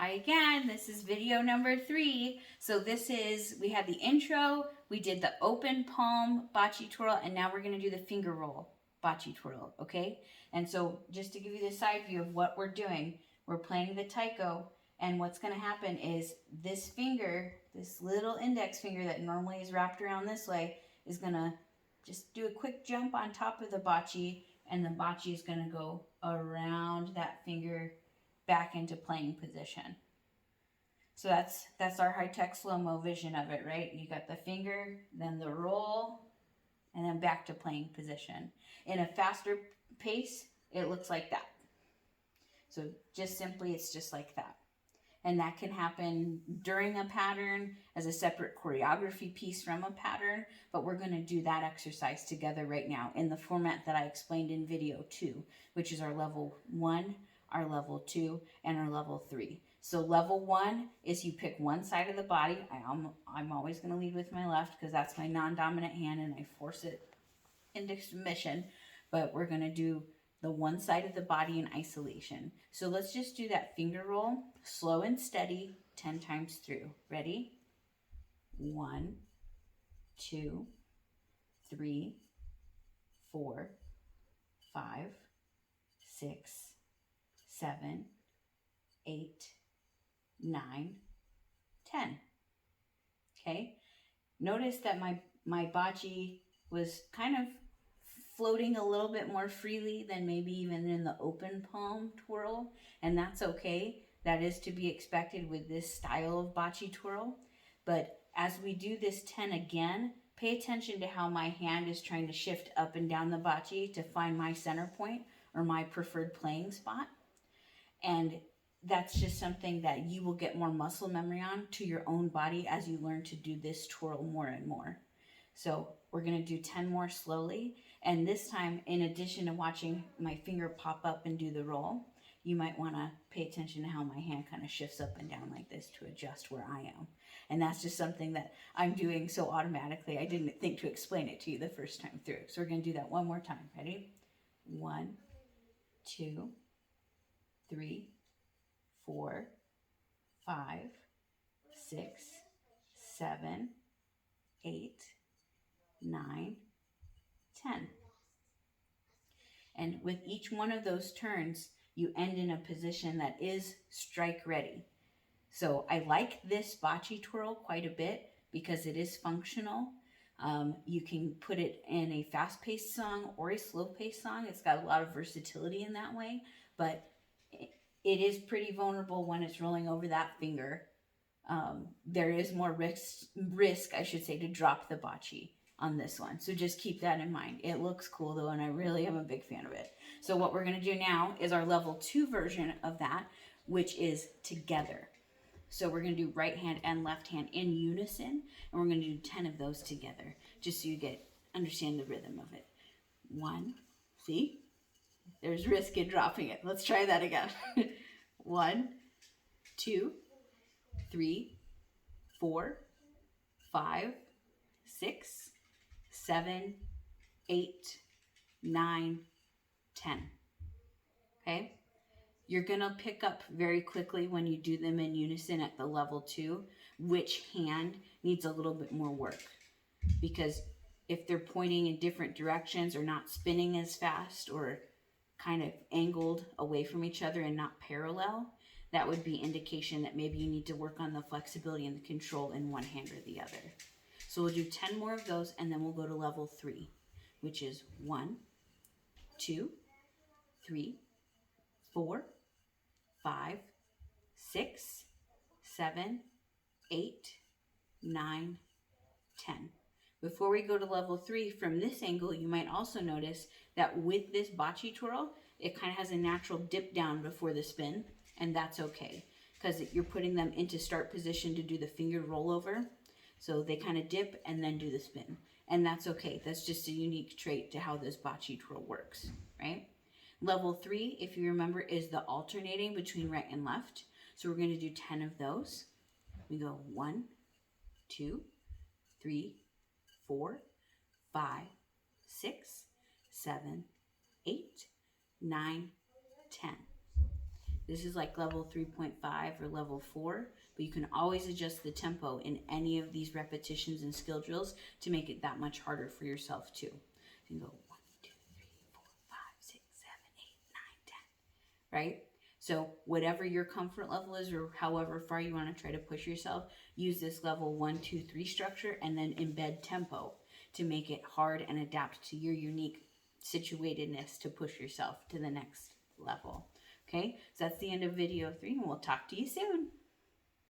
Hi again, this is video number 3. So we had the intro, we did the open palm bocce twirl, and now we're going to do the finger roll bocce twirl, okay? And so just to give you the side view of what we're doing, we're playing the taiko, and what's going to happen is this finger, this little index finger that normally is wrapped around this way, is going to just do a quick jump on top of the bocce, and the bocce is going to go around that finger back into playing position. So that's our high-tech slow-mo vision of it, right? You got the finger, then the roll, and then back to playing position. In a faster pace, it looks like that. So just simply, it's just like that. And that can happen during a pattern as a separate choreography piece from a pattern, but we're going to do that exercise together right now in the format that I explained in video 2, which is our level 1, our level 2, and our level 3. So level 1 is you pick one side of the body. I'm always going to lead with my left because that's my non-dominant hand and I force it into submission, but we're going to do the one side of the body in isolation. So let's just do that finger roll, slow and steady, 10 times through. Ready? 1, 2, 3, 4, 5, 6, 7, 8, 9, 10. Okay? Notice that my bocce was kind of floating a little bit more freely than maybe even in the open palm twirl, and that's okay. That is to be expected with this style of bocce twirl. But as we do this 10 again, pay attention to how my hand is trying to shift up and down the bocce to find my center point or my preferred playing spot. And that's just something that you will get more muscle memory on to your own body as you learn to do this twirl more and more. So we're going to do 10 more slowly. And this time, in addition to watching my finger pop up and do the roll, you might want to pay attention to how my hand kind of shifts up and down like this to adjust where I am. And that's just something that I'm doing so automatically. I didn't think to explain it to you the first time through. So we're going to do that one more time. Ready? 1, 2, 3, 4, 5, 6, 7, 8, 9, 10. And with each one of those turns, you end in a position that is strike ready. So I like this bocce twirl quite a bit because it is functional. You can put it in a fast-paced song or a slow-paced song. It's got a lot of versatility in that way, but it is pretty vulnerable when it's rolling over that finger. There is more risk, I should say, to drop the bocce on this one. So just keep that in mind. It looks cool though, and I really am a big fan of it. So what we're going to do now is our level 2 version of that, which is together. So we're going to do right hand and left hand in unison, and we're going to do 10 of those together, just so you understand the rhythm of it. 1, see? There's risk in dropping it. Let's try that again. 1, 2, 3, 4, 5, 6, 7, 8, 9, 10. Okay? You're going to pick up very quickly when you do them in unison at the level 2, which hand needs a little bit more work. Because if they're pointing in different directions or not spinning as fast or kind of angled away from each other and not parallel, that would be indication that maybe you need to work on the flexibility and the control in one hand or the other. So we'll do 10 more of those, and then we'll go to level 3, which is 1, 2, 3, 4, 5, 6, 7, 8, 9, 10. Before we go to level 3, from this angle, you might also notice that with this bocce twirl, it kind of has a natural dip down before the spin, and that's okay, because you're putting them into start position to do the finger rollover. So they kind of dip and then do the spin. And that's okay. That's just a unique trait to how this bocce twirl works, right? Level 3, if you remember, is the alternating between right and left. So we're going to do 10 of those. We go 1, 2, 3, 4, 5, 6, 7, 8, 9, 10. This is like level 3.5 or level 4, but you can always adjust the tempo in any of these repetitions and skill drills to make it that much harder for yourself too. So you can go 1, 2, 3, 4, 5, 6, 7, 8, 9, 10, right? So whatever your comfort level is, or however far you want to try to push yourself, use this level 1, 2, 3 structure and then embed tempo to make it hard and adapt to your unique situatedness to push yourself to the next level. Okay, so that's the end of video 3, and we'll talk to you soon.